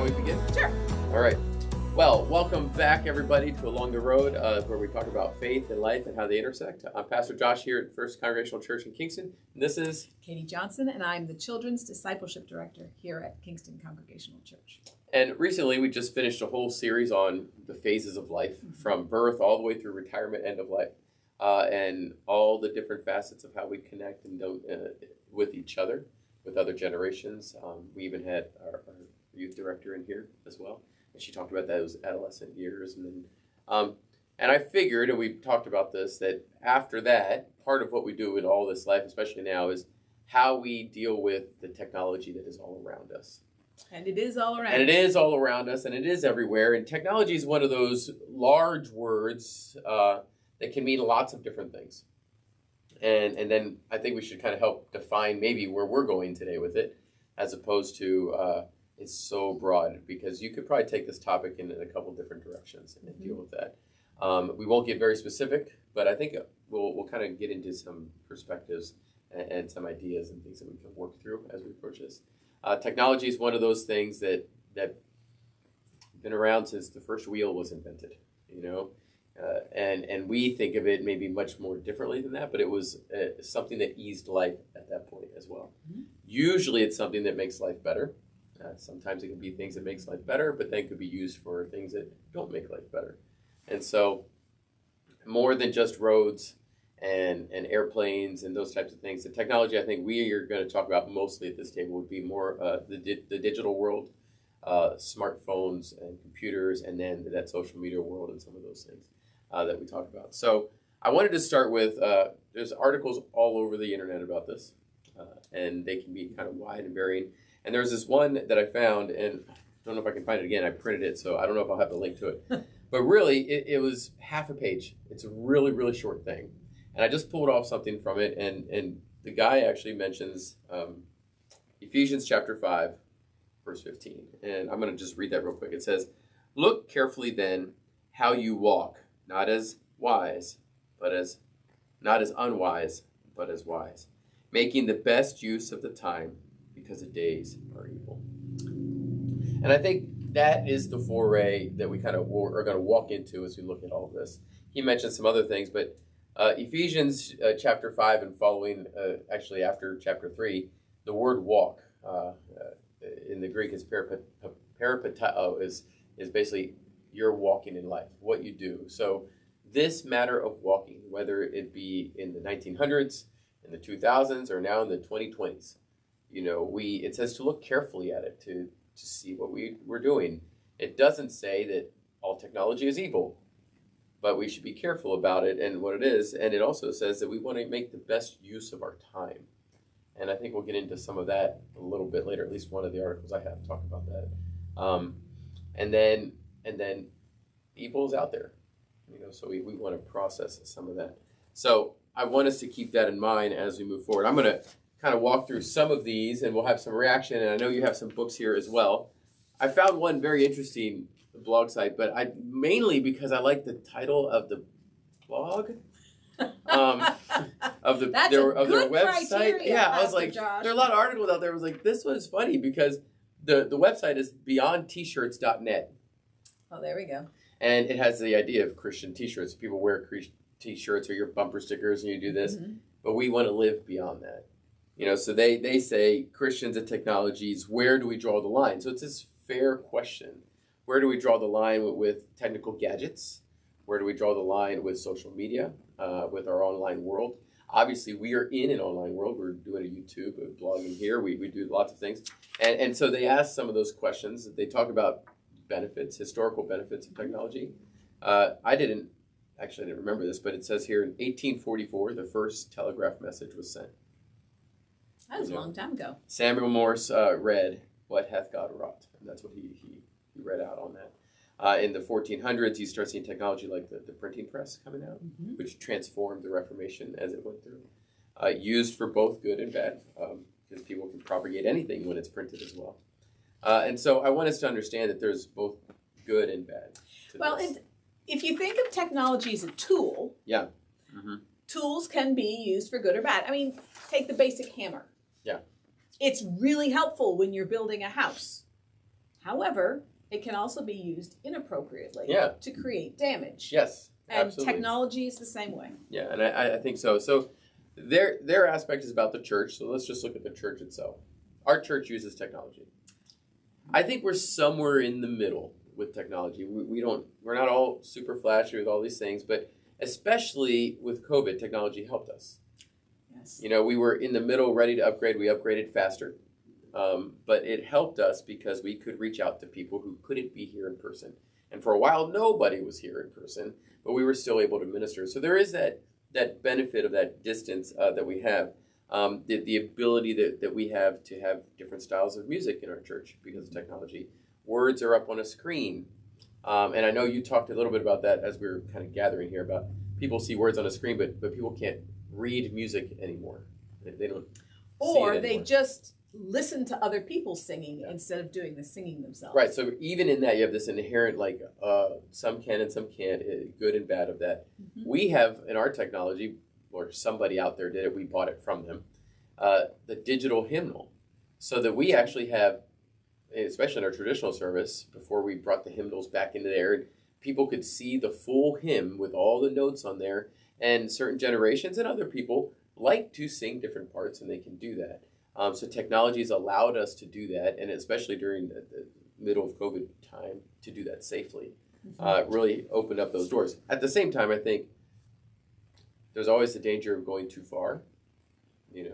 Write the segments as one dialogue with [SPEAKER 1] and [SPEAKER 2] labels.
[SPEAKER 1] Shall we begin?
[SPEAKER 2] Sure.
[SPEAKER 1] All right. Well, welcome back, everybody, to Along the Road, where we talk about faith and life and how they intersect. I'm Pastor Josh here at First Congregational Church in Kingston. And this is
[SPEAKER 2] Katie Johnson, and I'm the Children's Discipleship Director here at Kingston Congregational Church.
[SPEAKER 1] And recently, we just finished a whole series on the phases of life, from birth all the way through retirement, end of life, and all the different facets of how we connect and with each other, with other generations. We even had our youth director in here as well. And she talked about those adolescent years. And then, and I figured, and we've talked about this, that after that, part of what we do in all this life, especially now, is how we deal with the technology that is all around us.
[SPEAKER 2] And it is all around.
[SPEAKER 1] And it is all around us, and it is everywhere. And technology is one of those large words that can mean lots of different things. And then I think we should kind of help define maybe where we're going today with it, as opposed to it's so broad, because you could probably take this topic in a couple different directions and deal with that. We won't get very specific, but I think we'll kind of get into some perspectives and some ideas and things that we can work through as we approach this. Technology is one of those things that been around since the first wheel was invented, and we think of it maybe much more differently than that, but it was something that eased life at that point as well. Mm-hmm. Usually it's something that makes life better. Sometimes it can be things that makes life better, but then could be used for things that don't make life better. And so more than just roads and airplanes and those types of things, the technology I think we are going to talk about mostly at this table would be more the digital world, smartphones and computers, and then that social media world and some of those things that we talk about. So I wanted to start with, there's articles all over the internet about this, and they can be kind of wide and varying. And there's this one that I found, and I don't know if I can find it again. I printed it, so I don't know if I'll have the link to it. But really, it was half a page. It's a really, really short thing. And I just pulled off something from it, and the guy actually mentions Ephesians chapter 5, verse 15. And I'm going to just read that real quick. It says, "Look carefully then how you walk, not as wise, not as unwise, but as wise, making the best use of the time, because the days are evil." And I think that is the foray that we kind of are going to walk into as we look at all of this. He mentioned some other things, but Ephesians chapter 5 and following, actually after chapter 3, the word walk in the Greek is peripateo, is basically you're walking in life, what you do. So this matter of walking, whether it be in the 1900s, in the 2000s, or now in the 2020s, it says to look carefully at it, to see what we're doing. It doesn't say that all technology is evil, but we should be careful about it and what it is. And it also says that we want to make the best use of our time. And I think we'll get into some of that a little bit later. At least one of the articles I have talk about that. And then evil is out there, so we want to process some of that. So I want us to keep that in mind as we move forward. I'm going to kind of walk through some of these, and we'll have some reaction. And I know you have some books here as well. I found one very interesting blog site, but mainly because I like the title of the blog, of their website. Yeah, I was like, Josh. There are a lot of articles out there. I was like, this one is funny because the website is beyondtshirts.net.
[SPEAKER 2] Oh, there we go.
[SPEAKER 1] And it has the idea of Christian t-shirts. People wear t-shirts or your bumper stickers, and you do this, but we want to live beyond that. So they say Christians and technologies, where do we draw the line? So it's this fair question. Where do we draw the line with technical gadgets? Where do we draw the line with social media, with our online world? Obviously, we are in an online world. We're doing a YouTube, blogging here. We do lots of things. And so they ask some of those questions. They talk about benefits, historical benefits of technology. I didn't remember this, but it says here in 1844, the first telegraph message was sent.
[SPEAKER 2] That was a long time ago.
[SPEAKER 1] Samuel Morse read, "What hath God wrought?" And that's what he read out on that. In the 1400s, you start seeing technology like the printing press coming out, which transformed the Reformation as it went through. Used for both good and bad, because people can propagate anything when it's printed as well. And so I want us to understand that there's both good and bad.
[SPEAKER 2] And if you think of technology as a tool, tools can be used for good or bad. I mean, take the basic hammer.
[SPEAKER 1] Yeah.
[SPEAKER 2] It's really helpful when you're building a house. However, it can also be used inappropriately to create damage.
[SPEAKER 1] Yes,
[SPEAKER 2] and
[SPEAKER 1] absolutely.
[SPEAKER 2] Technology is the same way.
[SPEAKER 1] Yeah, and I think so. So their aspect is about the church. So let's just look at the church itself. Our church uses technology. I think we're somewhere in the middle with technology. We're not all super flashy with all these things, but especially with COVID, technology helped us.
[SPEAKER 2] Yes.
[SPEAKER 1] You know, we were in the middle, ready to upgrade. We upgraded faster. But it helped us because we could reach out to people who couldn't be here in person. And for a while, nobody was here in person, but we were still able to minister. So there is that benefit of that distance that we have. The ability that we have to have different styles of music in our church because of technology. Words are up on a screen. And I know you talked a little bit about that as we were kind of gathering here about people see words on a screen, but people can't read music anymore. They don't
[SPEAKER 2] Or
[SPEAKER 1] see it
[SPEAKER 2] they
[SPEAKER 1] anymore.
[SPEAKER 2] just listen to other people singing instead of doing the singing themselves.
[SPEAKER 1] Right, so even in that, you have this inherent, like, some can and some can't, good and bad of that. Mm-hmm. We have, in our technology, or somebody out there did it, we bought it from them, the digital hymnal. So that we actually have, especially in our traditional service, before we brought the hymnals back into there, people could see the full hymn with all the notes on there, and certain generations and other people like to sing different parts, and they can do that. So technology has allowed us to do that, and especially during the middle of COVID time, to do that safely. Really opened up those doors. At the same time, I think there's always the danger of going too far. You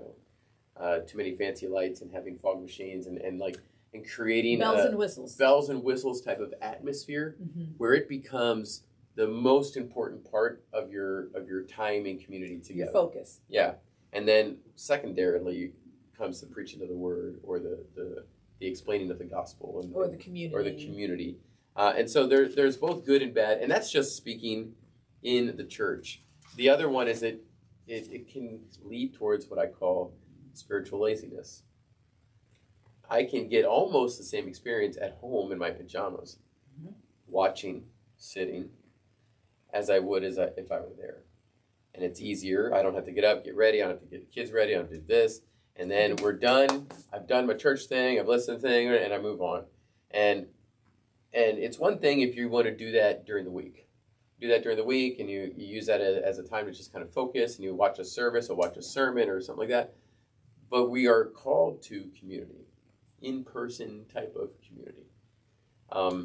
[SPEAKER 1] know, too many fancy lights and having fog machines and creating
[SPEAKER 2] bells and whistles
[SPEAKER 1] type of atmosphere where it becomes the most important part of your time in community together.
[SPEAKER 2] Your focus.
[SPEAKER 1] Yeah, and then secondarily comes the preaching of the word or the explaining of the gospel or the community. And so there's both good and bad, and that's just speaking in the church. The other one is that it can lead towards what I call spiritual laziness. I can get almost the same experience at home in my pajamas, watching, sitting, as I would if I were there. And it's easier. I don't have to get up, get ready. I don't have to get the kids ready. I don't have to do this. And then we're done. I've done my church thing. I've listened to the thing, and I move on. And it's one thing if you want to do that during the week. Do that during the week, and you use that as a time to just kind of focus, and you watch a service or watch a sermon or something like that. But we are called to community, in-person type of community.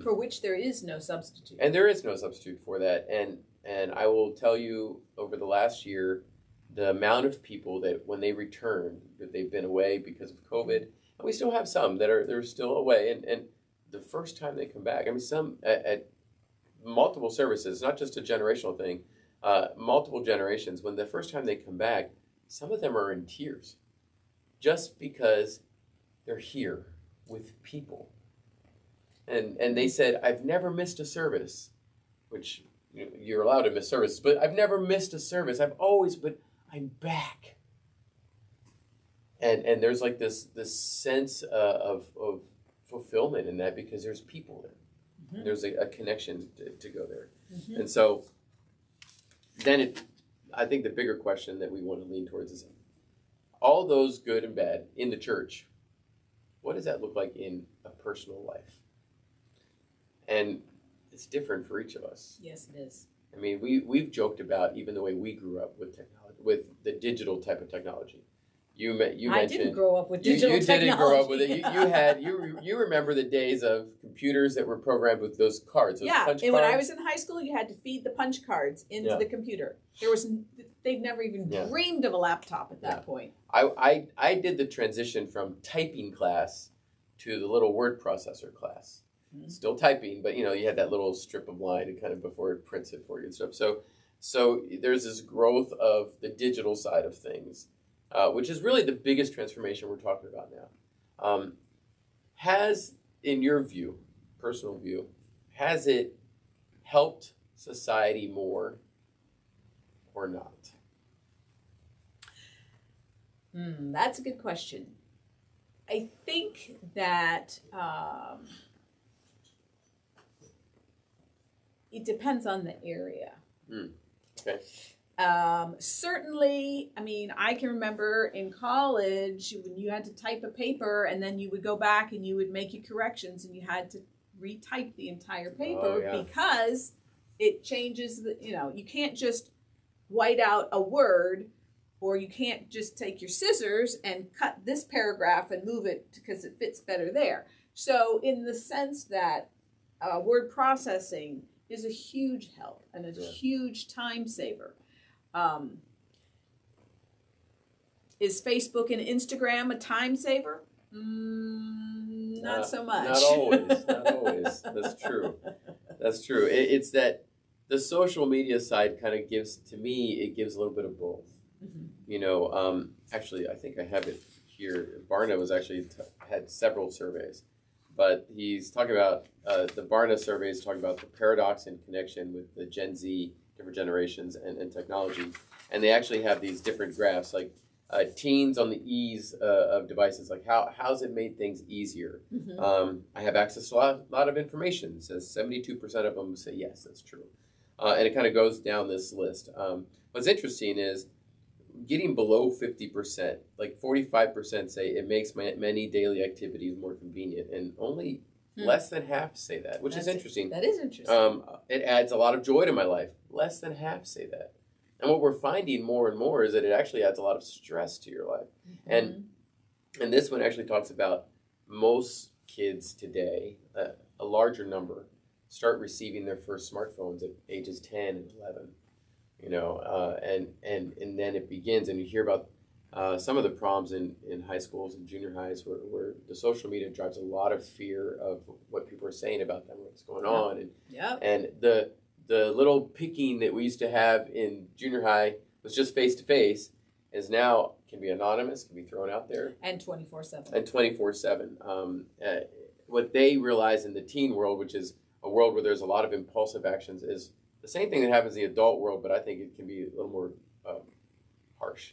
[SPEAKER 2] For which there is no substitute.
[SPEAKER 1] And there is no substitute for that. And I will tell you, over the last year, the amount of people that when they return, that they've been away because of COVID, and we still have some they're still away, and the first time they come back, I mean, some at multiple services, not just a generational thing, multiple generations, when the first time they come back, some of them are in tears, just because they're here with people. And they said, I've never missed a service, which you're allowed to miss services, but I've never missed a service. But I'm back. And there's like this sense of fulfillment in that because there's people there. Mm-hmm. There's a connection to go there. Mm-hmm. And so then I think the bigger question that we want to lean towards is all those good and bad in the church, what does that look like in a personal life? And it's different for each of us.
[SPEAKER 2] Yes, it is.
[SPEAKER 1] I mean, we've joked about even the way we grew up with technology, with the digital type of technology. You mentioned
[SPEAKER 2] I didn't grow up with digital technology.
[SPEAKER 1] You didn't grow up with it. You remember the days of computers that were programmed with those cards, those punch cards.
[SPEAKER 2] And when I was in high school, you had to feed the punch cards into the computer. They'd never even dreamed of a laptop at that point.
[SPEAKER 1] I did the transition from typing class to the little word processor class. Mm-hmm. Still typing, but you had that little strip of line and kind of before it prints it for you and stuff. So there's this growth of the digital side of things, which is really the biggest transformation we're talking about now. Has, in your view, personal view, has it helped society more or not?
[SPEAKER 2] That's a good question. I think that it depends on the area.
[SPEAKER 1] Okay.
[SPEAKER 2] Certainly, I mean, I can remember in college when you had to type a paper and then you would go back and you would make your corrections and you had to retype the entire paper because it changes you can't just white out a word, or you can't just take your scissors and cut this paragraph and move it because it fits better there. So in the sense that word processing is a huge help and a huge time saver. Is Facebook and Instagram a time saver? Not so much.
[SPEAKER 1] Not always. Not always. That's true. That's true. It's that the social media side kind of gives, to me, it gives a little bit of both. Mm-hmm. Actually, I think I have it here. Barna was actually had several surveys, but he's talking about the Barna surveys talking about the paradox in connection with the Gen Z, different generations, and technology. And they actually have these different graphs, like teens on the ease of devices, like how's it made things easier? Mm-hmm. I have access to a lot of information. It says 72% of them say yes, that's true. And it kind of goes down this list. What's interesting is getting below 50%, like 45% say it makes many daily activities more convenient, and only less than half say that, which is interesting.
[SPEAKER 2] That is interesting.
[SPEAKER 1] It adds a lot of joy to my life. Less than half say that. And what we're finding more and more is that it actually adds a lot of stress to your life. Mm-hmm. And this one actually talks about most kids today, a larger number, start receiving their first smartphones at ages 10 and 11. And then it begins, and you hear about some of the problems in high schools and junior highs where the social media drives a lot of fear of what people are saying about them, what's going on. And the little picking that we used to have in junior high was just face-to-face, is now can be anonymous, can be thrown out there.
[SPEAKER 2] And 24/7.
[SPEAKER 1] And 24/7. What they realize in the teen world, which is a world where there's a lot of impulsive actions, is the same thing that happens in the adult world, but I think it can be a little more harsh,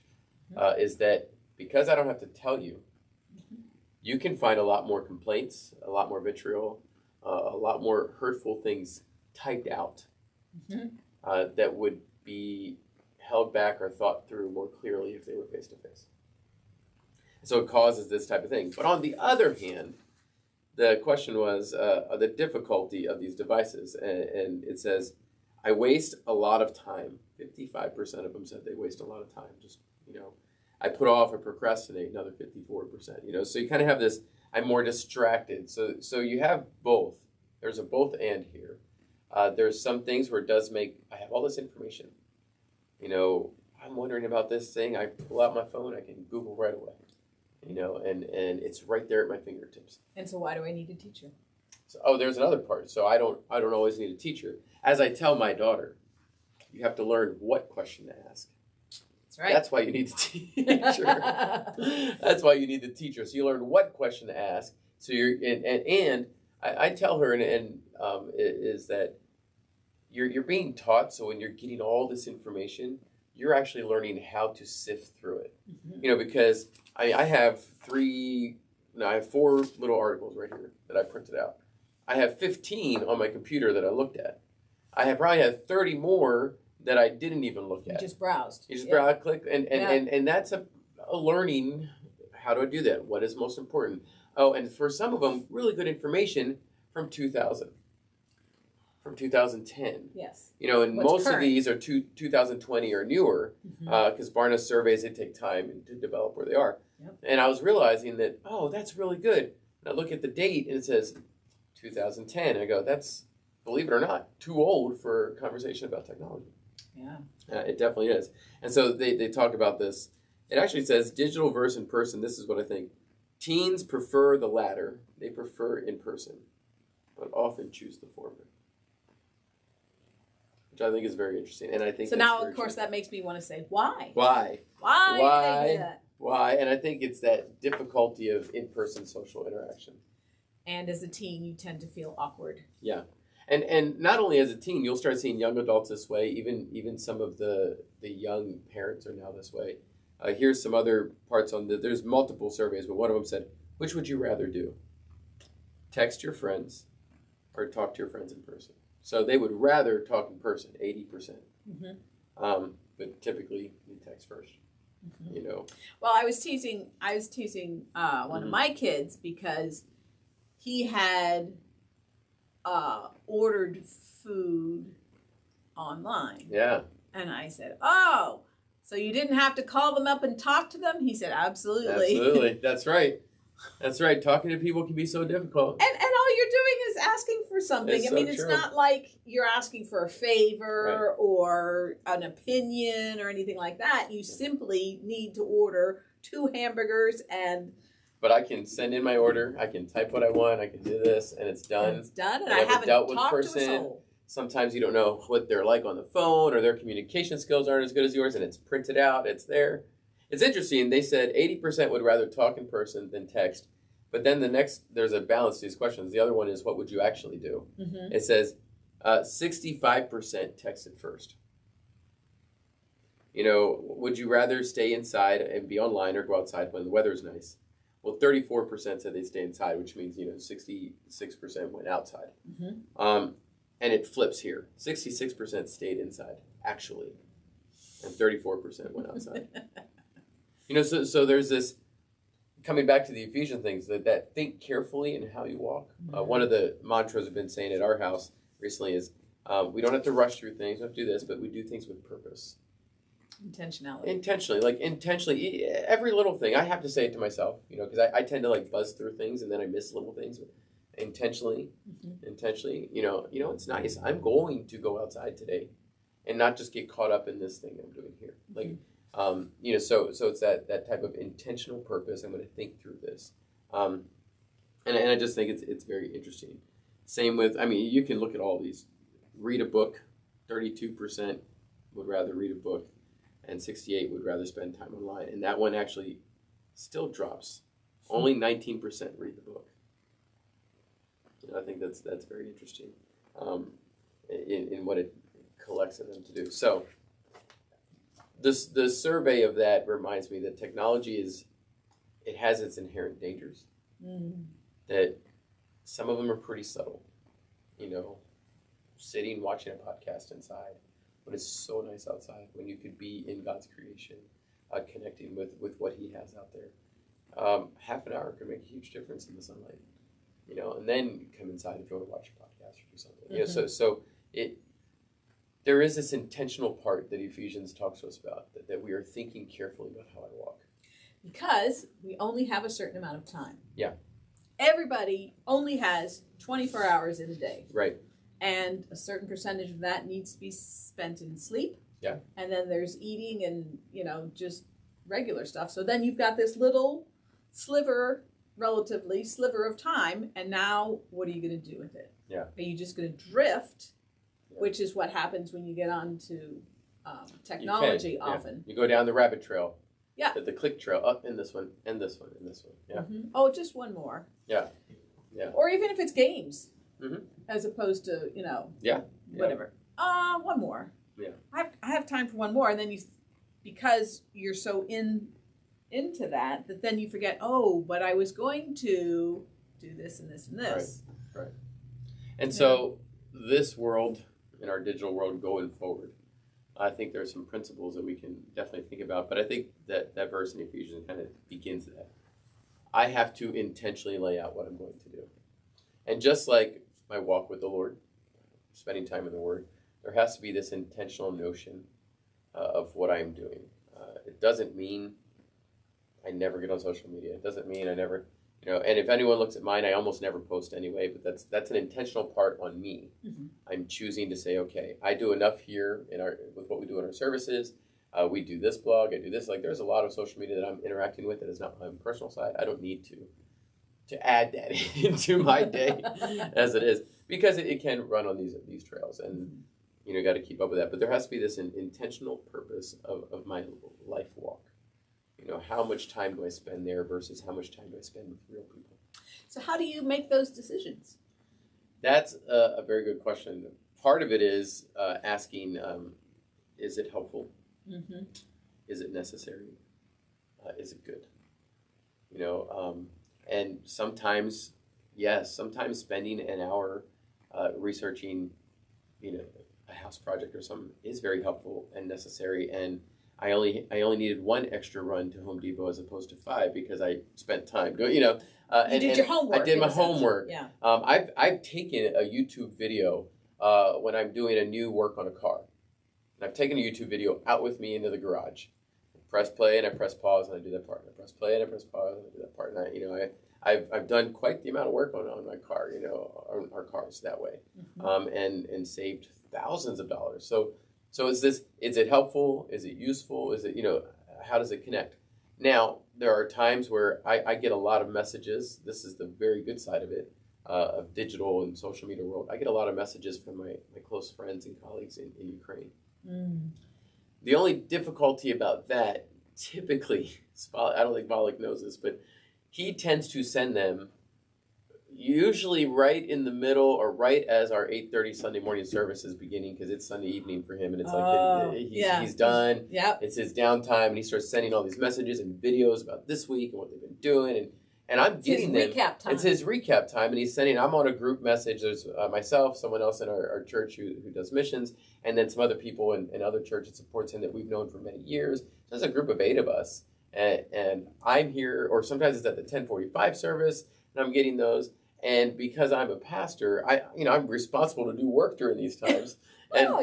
[SPEAKER 1] is that because I don't have to tell you, you can find a lot more complaints, a lot more vitriol, a lot more hurtful things typed out that would be held back or thought through more clearly if they were face-to-face. So it causes this type of thing. But on the other hand, the question was the difficulty of these devices. And it says, I waste a lot of time. 55% of them said they waste a lot of time. Just, I put off or procrastinate, another 54%. So you kind of have this, I'm more distracted. So you have both. There's a both and here. There's some things where it does make, I have all this information. I'm wondering about this thing. I pull out my phone, I can Google right away. And it's right there at my fingertips.
[SPEAKER 2] And so why do I need a teacher?
[SPEAKER 1] So, there's another part. So I don't always need a teacher. As I tell my daughter, you have to learn what question to ask.
[SPEAKER 2] That's right.
[SPEAKER 1] That's why you need the teacher. That's why you need the teacher. So you learn what question to ask. So and I tell her is that you're being taught. So when you're getting all this information, you're actually learning how to sift through it. Mm-hmm. Because I have 4 little articles right here that I printed out. I have 15 on my computer that I looked at. I probably have 30 more that I didn't even look at.
[SPEAKER 2] You just browsed.
[SPEAKER 1] You just browse, click, and that's a learning. How do I do that? What is most important? Oh, and for some of them, really good information from 2000, from 2010.
[SPEAKER 2] Yes.
[SPEAKER 1] And most current of these are 2020 or newer, because Barna surveys, they take time to develop where they are. Yep. And I was realizing that, that's really good. And I look at the date, and it says 2010. I go, that's, believe it or not, too old for a conversation about technology.
[SPEAKER 2] Yeah.
[SPEAKER 1] It definitely is. And so they talk about this. It actually says digital versus in person. This is what I think. Teens prefer the latter. They prefer in person, but often choose the former. Which I think is very interesting. And I think
[SPEAKER 2] so now, of course, that makes me want to say, why?
[SPEAKER 1] Why?
[SPEAKER 2] Why do they do that?
[SPEAKER 1] Why? And I think it's that difficulty of in-person social interaction.
[SPEAKER 2] And as a teen, you tend to feel awkward.
[SPEAKER 1] Yeah. And not only as a teen, you'll start seeing young adults this way. Even some of the young parents are now this way. Here's some other parts on there's multiple surveys, but one of them said, which would you rather do? Text your friends or talk to your friends in person? So they would rather talk in person, 80%. Mm-hmm. but typically you text first. You know.
[SPEAKER 2] Well, I was teasing one of my kids because he had ordered food online.
[SPEAKER 1] Yeah.
[SPEAKER 2] And I said, "Oh, so you didn't have to call them up and talk to them?" He said, "Absolutely."
[SPEAKER 1] Absolutely. That's right. That's right. Talking to people can be so difficult.
[SPEAKER 2] And all you're doing is asking for something.
[SPEAKER 1] It's
[SPEAKER 2] I mean,
[SPEAKER 1] so
[SPEAKER 2] it's
[SPEAKER 1] true.
[SPEAKER 2] not like you're asking for a favor
[SPEAKER 1] Right.
[SPEAKER 2] or an opinion or anything like that. You simply need to order 2 hamburgers and...
[SPEAKER 1] But I can send in my order. I can type what I want. I can do this, and it's done.
[SPEAKER 2] It's done, and
[SPEAKER 1] I
[SPEAKER 2] I
[SPEAKER 1] never
[SPEAKER 2] haven't
[SPEAKER 1] dealt with
[SPEAKER 2] talked to a
[SPEAKER 1] person.
[SPEAKER 2] soul.
[SPEAKER 1] Sometimes you don't know what they're like on the phone, or their communication skills aren't as good as yours, and it's printed out. It's there. It's interesting. They said 80% would rather talk in person than text. But then there's a balance to these questions. The other one is, what would you actually do?
[SPEAKER 2] Mm-hmm.
[SPEAKER 1] It says 65% texted first. You know, would you rather stay inside and be online or go outside when the weather's nice? Well, 34% said they'd stay inside, which means, 66% went outside.
[SPEAKER 2] Mm-hmm.
[SPEAKER 1] And it flips here. 66% stayed inside, actually, and 34% went outside. So there's this, coming back to the Ephesians things, that think carefully in how you walk. One of the mantras I've been saying at our house recently is, we don't have to rush through things, we don't have to do this, but we do things with purpose. Intentionally, every little thing. I have to say it to myself, because I tend to buzz through things and then I miss little things. Intentionally, it's nice. I'm going to go outside today and not just get caught up in this thing I'm doing here. So it's that type of intentional purpose. I'm going to think through this. And I just think it's very interesting. Same with, you can look at all these. Read a book, 32% would rather read a book, and 68% would rather spend time online. And that one actually still drops. Only 19% read the book. I think that's very interesting in what it collects of them to do. So the survey of that reminds me that technology it has its inherent dangers. That some of them are pretty subtle. Sitting, watching a podcast inside, when it's so nice outside, when you could be in God's creation, connecting with what He has out there. Half an hour can make a huge difference in the sunlight. And then you come inside if you want to watch a podcast or do something. So there is this intentional part that Ephesians talks to us about, that we are thinking carefully about how I walk.
[SPEAKER 2] Because we only have a certain amount of time.
[SPEAKER 1] Yeah.
[SPEAKER 2] Everybody only has 24 hours in a day.
[SPEAKER 1] Right.
[SPEAKER 2] And a certain percentage of that needs to be spent in sleep.
[SPEAKER 1] Yeah.
[SPEAKER 2] And then there's eating and, just regular stuff. So then you've got this little sliver of time, and now what are you going to do with it?
[SPEAKER 1] Yeah.
[SPEAKER 2] Are you just going to drift, which is what happens when you get onto technology often.
[SPEAKER 1] You go down the rabbit trail.
[SPEAKER 2] Yeah.
[SPEAKER 1] The click trail, up in this one, and this one, and this one. Yeah.
[SPEAKER 2] Mm-hmm. Oh, just one more.
[SPEAKER 1] Yeah. Yeah.
[SPEAKER 2] Or even if it's games,
[SPEAKER 1] mm-hmm.
[SPEAKER 2] as opposed to, whatever. One more.
[SPEAKER 1] Yeah.
[SPEAKER 2] I have time for one more, and then because you're so into that then you forget, but I was going to do this and this and this.
[SPEAKER 1] Right. And so this world, in our digital world going forward, I think there's some principles that we can definitely think about, but I think that verse in Ephesians kind of begins that. I have to intentionally lay out what I'm going to do. And just like my walk with the Lord, spending time in the Word, there has to be this intentional notion of what I'm doing. It doesn't mean I never get on social media. It doesn't mean I never, and if anyone looks at mine, I almost never post anyway, but that's an intentional part on me. Mm-hmm. I'm choosing to say, okay, I do enough here with what we do in our services. We do this blog, I do this. There's a lot of social media that I'm interacting with that is not my personal side. I don't need to add that into my day as it is, because it can run on these trails, and got to keep up with that. But there has to be this intentional purpose of my life walk. How much time do I spend there versus how much time do I spend with real people?
[SPEAKER 2] So how do you make those decisions?
[SPEAKER 1] That's a very good question. Part of it is asking, is it helpful? Mm-hmm. Is it necessary? Is it good? And sometimes, yes, sometimes spending an hour researching, a house project or something is very helpful and necessary. And I only needed one extra run to Home Depot as opposed to 5 because I spent time doing,
[SPEAKER 2] you did your homework.
[SPEAKER 1] I did my homework.
[SPEAKER 2] Yeah.
[SPEAKER 1] I've taken a YouTube video when I'm doing a new work on a car. And I've taken a YouTube video out with me into the garage. I press play and I press pause and I do that part. I press play and I press pause and I do that part. And I've done quite the amount of work on my car, on our cars that way, and saved thousands of dollars. So is it helpful? Is it useful? Is it, how does it connect? Now, there are times where I get a lot of messages. This is the very good side of it, of digital and social media world. I get a lot of messages from my close friends and colleagues in Ukraine. The only difficulty about that, typically, I don't think Volek knows this, but he tends to send them usually right in the middle or right as our 8:30 Sunday morning service is beginning, because it's Sunday evening for him, and it's he's done.
[SPEAKER 2] Yep.
[SPEAKER 1] It's his downtime, and he starts sending all these messages and videos about this week and what they've been doing, and I'm getting them.
[SPEAKER 2] Recap time.
[SPEAKER 1] It's his recap time, and he's sending. I'm on a group message. There's myself, someone else in our church who does missions, and then some other people in other churches supports him that we've known for many years. So there's a group of 8 of us, and I'm here, or sometimes it's at the 10:45 service, and I'm getting those. And because I'm a pastor, I'm responsible to do work during these times. And,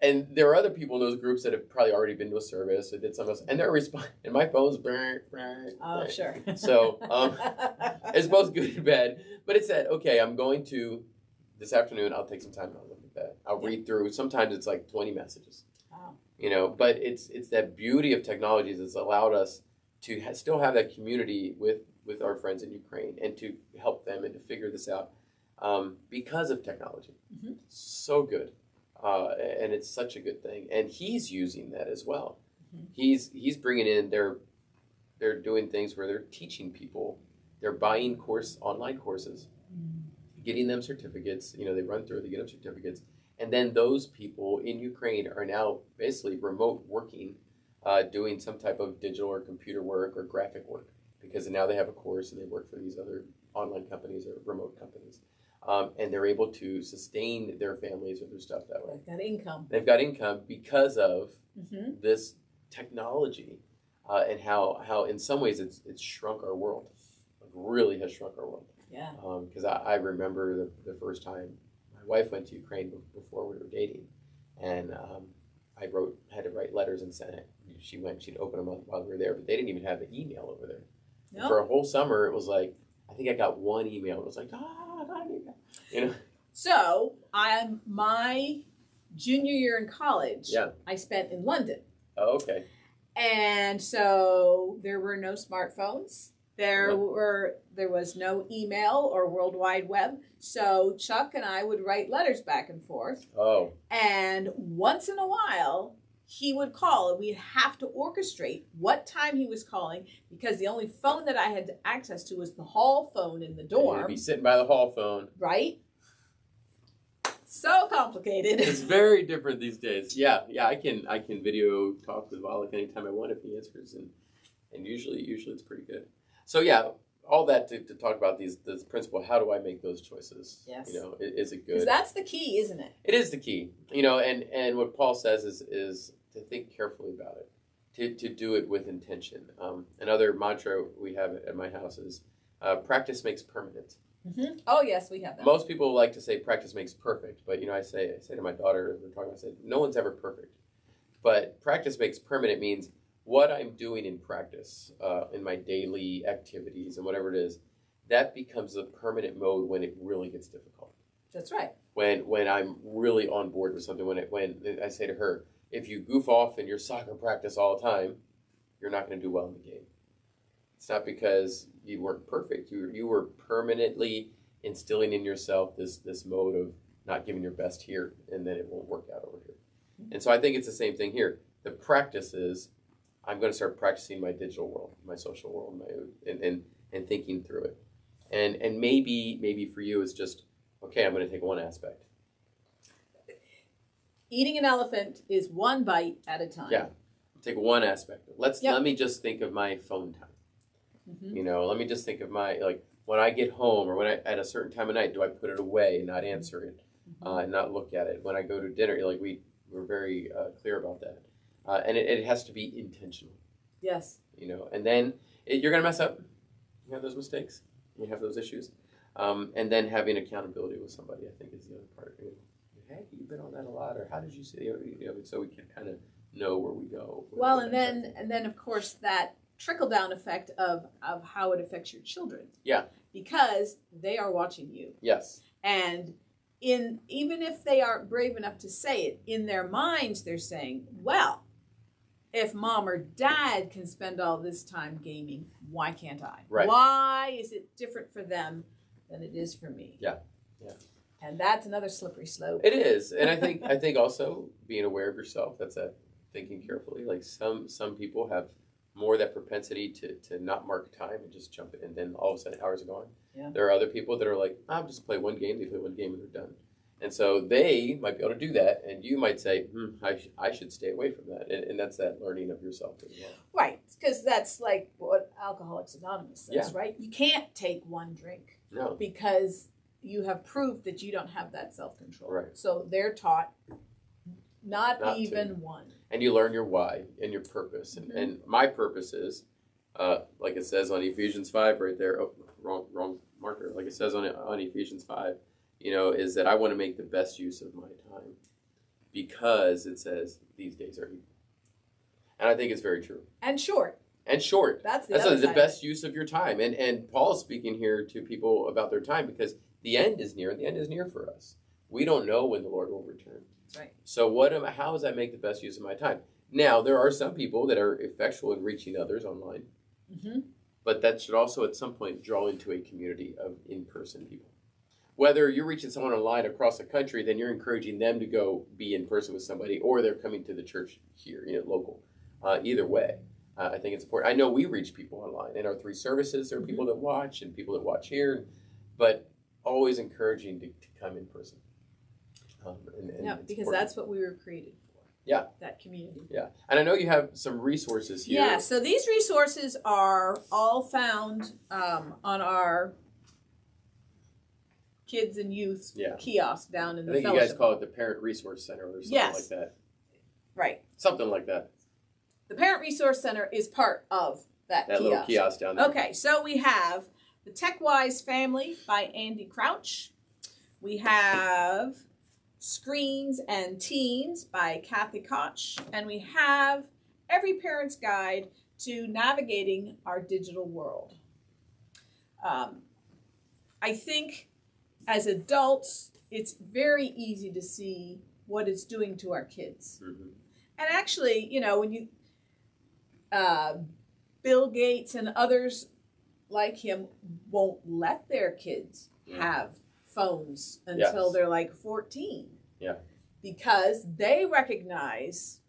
[SPEAKER 1] and there are other people in those groups that have probably already been to a service or did something else, and they're and my phone's
[SPEAKER 2] sure.
[SPEAKER 1] So it's both good and bad. But it said, okay, I'm going to this afternoon. I'll take some time and I'll look at that. I'll read through. Sometimes it's like 20 messages. Wow. But it's that beauty of technology that's allowed us to still have that community with our friends in Ukraine and to help them and to figure this out because of technology. So good. And it's such a good thing. And he's using that as well. He's bringing in, they're doing things where they're teaching people. They're buying online courses, getting them certificates. They run through, they get them certificates. And then those people in Ukraine are now basically remote working, doing some type of digital or computer work or graphic work, because now they have a course and they work for these other online companies or remote companies. And they're able to sustain their families or their stuff that way. They've got income because of this technology, and how in some ways it's shrunk our world. It really has shrunk our world.
[SPEAKER 2] Yeah.
[SPEAKER 1] Because I remember the first time my wife went to Ukraine before we were dating, and I had to write letters and send it. She'd open them up while we were there, but they didn't even have the email over there. No. For a whole summer, it was like, I think I got one email. It was like, I got an email.
[SPEAKER 2] So, my junior year in college, I spent in London.
[SPEAKER 1] Oh, okay.
[SPEAKER 2] And so there were no smartphones. There was no email or World Wide Web. So Chuck and I would write letters back and forth.
[SPEAKER 1] Oh.
[SPEAKER 2] And once in a while, he would call, and we'd have to orchestrate what time he was calling, because the only phone that I had access to was the hall phone in the dorm.
[SPEAKER 1] You'd be sitting by the hall phone.
[SPEAKER 2] Right? So complicated.
[SPEAKER 1] It's very different these days. Yeah, I can video talk with Volek anytime I want if he answers, and usually it's pretty good. So all that to talk about this principle. How do I make those choices?
[SPEAKER 2] Yes.
[SPEAKER 1] Is it good?
[SPEAKER 2] Because that's the key, isn't it?
[SPEAKER 1] It is the key. And what Paul says is to think carefully about it, to do it with intention. Another mantra we have at my house is practice makes permanent.
[SPEAKER 2] Oh yes, we have that.
[SPEAKER 1] Most people like to say practice makes perfect, but I say to my daughter, I said, no one's ever perfect. But practice makes permanent means what I'm doing in practice, in my daily activities and whatever it is, that becomes a permanent mode when it really gets difficult.
[SPEAKER 2] That's right.
[SPEAKER 1] When I'm really on board with something, when I say to her, if you goof off in your soccer practice all the time, you're not going to do well in the game. It's not because you weren't perfect. You were permanently instilling in yourself this mode of not giving your best here, and then it won't work out over here. And so I think it's the same thing here. The practice is, I'm going to start practicing my digital world, my social world, and thinking through it. And maybe for you it's just, okay, I'm going to take one aspect.
[SPEAKER 2] Eating an elephant is one bite at a time.
[SPEAKER 1] Yeah, take one aspect. Let me just think of my phone time. Let me just think of my, when I get home or at a certain time of night, do I put it away and not answer it? and not look at it. When I go to dinner, like we're very clear about that, and it has to be intentional.
[SPEAKER 2] Yes.
[SPEAKER 1] And then you're gonna mess up. You have those mistakes. You have those issues, and then having accountability with somebody, I think, is the other part. Hey, you've been on that a lot, or how did you say? So we can kind of know where we go.
[SPEAKER 2] Well, and then of course that trickle down effect of how it affects your children.
[SPEAKER 1] Yeah.
[SPEAKER 2] Because they are watching you.
[SPEAKER 1] Yes.
[SPEAKER 2] And even if they aren't brave enough to say it, in their minds they're saying, well, if mom or dad can spend all this time gaming, why can't I?
[SPEAKER 1] Right.
[SPEAKER 2] Why is it different for them than it is for me?
[SPEAKER 1] Yeah. Yeah.
[SPEAKER 2] And that's another slippery slope.
[SPEAKER 1] It is. And I think also being aware of yourself, that's thinking carefully. Like some people have more that propensity to not mark time and just jump in, and then all of a sudden hours are gone. Yeah. There are other people that are like, I'll just play one game. They play one game and they're done. And so they might be able to do that, and you might say, I should stay away from that. And that's that learning of yourself as well.
[SPEAKER 2] Right, because that's like what Alcoholics Anonymous says, right? You can't take one drink.
[SPEAKER 1] No.
[SPEAKER 2] Because you have proved that you don't have that self-control.
[SPEAKER 1] Right.
[SPEAKER 2] So they're taught not even to. One.
[SPEAKER 1] And you learn your why and your purpose. And my purpose is, like it says on Ephesians 5 right there. Oh, wrong marker. Like it says on Ephesians 5, is that I want to make the best use of my time, because it says these days are evil. And I think it's very true.
[SPEAKER 2] And short. That's
[SPEAKER 1] the best use of your time. And Paul is speaking here to people about their time, because the end is near, and the end is near for us. We don't know when the Lord will return.
[SPEAKER 2] That's right.
[SPEAKER 1] So how does that make the best use of my time? Now, there are some people that are effectual in reaching others online. Mm-hmm. But that should also at some point draw into a community of in-person people. Whether you're reaching someone online across the country, then you're encouraging them to go be in person with somebody, or they're coming to the church here, local. Either way, I think it's important. I know we reach people online in our 3 services. There are people that watch and people that watch here, but always encouraging to come in person.
[SPEAKER 2] Because that's what we were created for.
[SPEAKER 1] Yeah.
[SPEAKER 2] That community.
[SPEAKER 1] Yeah. And I know you have some resources here.
[SPEAKER 2] Yeah, so these resources are all found on our kids and youth kiosk down in the fellowship.
[SPEAKER 1] I think you guys call it the Parent Resource Center or something like that.
[SPEAKER 2] Right.
[SPEAKER 1] Something like that.
[SPEAKER 2] The Parent Resource Center is part of that kiosk.
[SPEAKER 1] Little kiosk down there.
[SPEAKER 2] Okay, so we have The Tech-Wise Family by Andy Crouch. We have Screens and Teens by Kathy Koch. And we have Every Parent's Guide to Navigating Our Digital World. I think as adults, it's very easy to see what it's doing to our kids. Mm-hmm. And actually, when you Bill Gates and others like him won't let their kids have phones until they're like 14.
[SPEAKER 1] Yeah.
[SPEAKER 2] Because they recognize.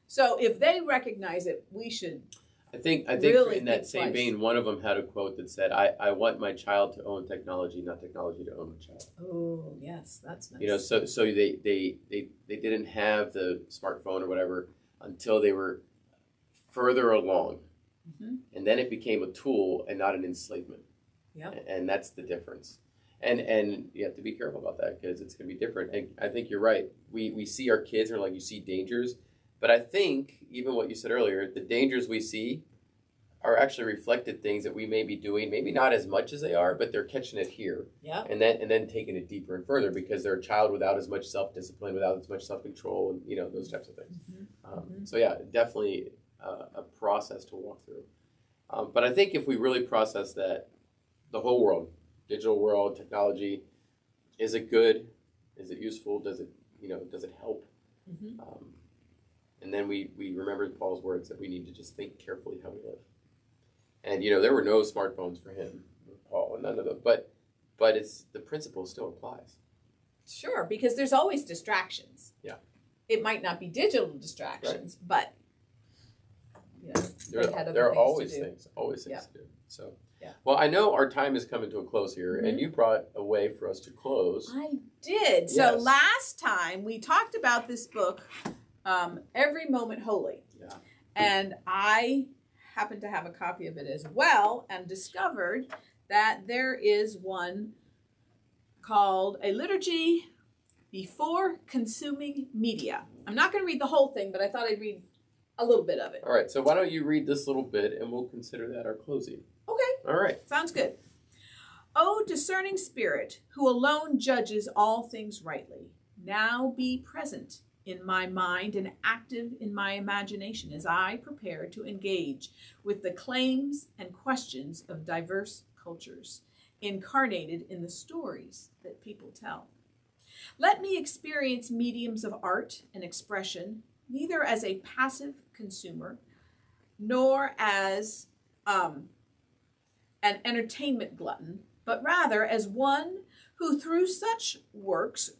[SPEAKER 2] So if they recognize it, we should.
[SPEAKER 1] I think really in that same vein, one of them had a quote that said, I want my child to own technology, not technology to own my child.
[SPEAKER 2] Oh, yes, that's nice.
[SPEAKER 1] So they didn't have the smartphone or whatever until they were further along. Mm-hmm. And then it became a tool and not an enslavement. Yeah. And that's the difference. And you have to be careful about that, because it's going to be different. And I think you're right. We see our kids, and you see dangers. But I think, even what you said earlier, the dangers we see are actually reflected things that we may be doing, maybe not as much as they are, but they're catching it here. Yeah. And then taking it deeper and further, because they're a child without as much self-discipline, without as much self-control, and those types of things. Mm-hmm. So yeah, definitely a process to walk through. But I think if we really process that, the whole world, digital world, technology, is it good? Is it useful? Does it help? Mm-hmm. And then we remember Paul's words that we need to just think carefully how we live. And there were no smartphones for him, Paul, and none of them. But the principle still applies.
[SPEAKER 2] Sure, because there's always distractions.
[SPEAKER 1] Yeah.
[SPEAKER 2] It might not be digital distractions, but
[SPEAKER 1] there are always things to do. So, well, I know our time is coming to a close here, and you brought a way for us to close.
[SPEAKER 2] I did. Yes. So last time we talked about this book, Every Moment Holy. Yeah. And I happened to have a copy of it as well, and discovered that there is one called A Liturgy before consuming media. I'm not going to read the whole thing, but I thought I'd read a little bit of it.
[SPEAKER 1] All right, so why don't you read this little bit and we'll consider that our closing.
[SPEAKER 2] Okay.
[SPEAKER 1] All right.
[SPEAKER 2] Sounds good. O discerning spirit, who alone judges all things rightly, now be present in my mind and active in my imagination as I prepare to engage with the claims and questions of diverse cultures, incarnated in the stories that people tell. Let me experience mediums of art and expression, neither as a passive consumer, nor as an entertainment glutton, but rather as one who through such works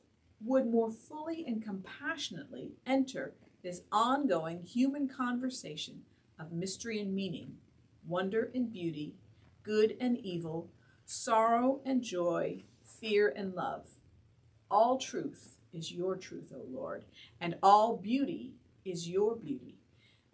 [SPEAKER 2] would more fully and compassionately enter this ongoing human conversation of mystery and meaning, wonder and beauty, good and evil, sorrow and joy, fear and love. All truth is your truth, O Lord, and all beauty is your beauty.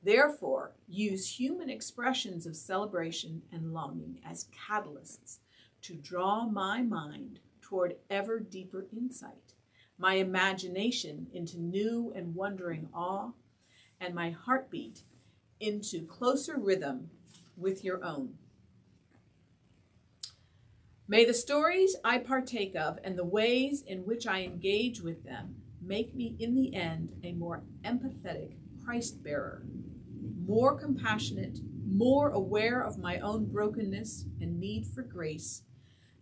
[SPEAKER 2] Therefore, use human expressions of celebration and longing as catalysts to draw my mind toward ever deeper insight, my imagination into new and wondering awe, and my heartbeat into closer rhythm with your own. May the stories I partake of and the ways in which I engage with them make me in the end a more empathetic Christ bearer, more compassionate, more aware of my own brokenness and need for grace,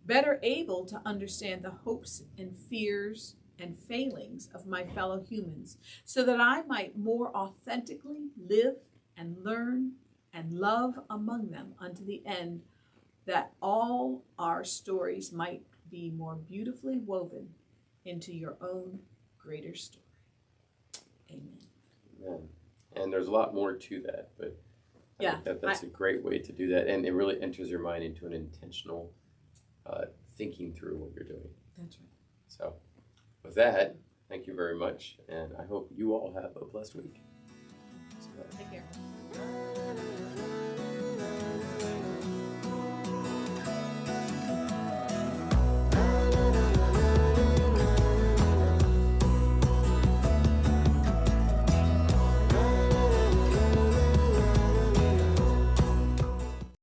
[SPEAKER 2] better able to understand the hopes and fears and failings of my fellow humans, so that I might more authentically live and learn and love among them unto the end, that all our stories might be more beautifully woven into your own greater story. Amen.
[SPEAKER 1] Amen. And there's a lot more to that, but I think that's a great way to do that, and it really enters your mind into an intentional thinking through what you're doing.
[SPEAKER 2] That's right.
[SPEAKER 1] So with that, thank you very much, and I hope you all have a blessed week.
[SPEAKER 2] Take care.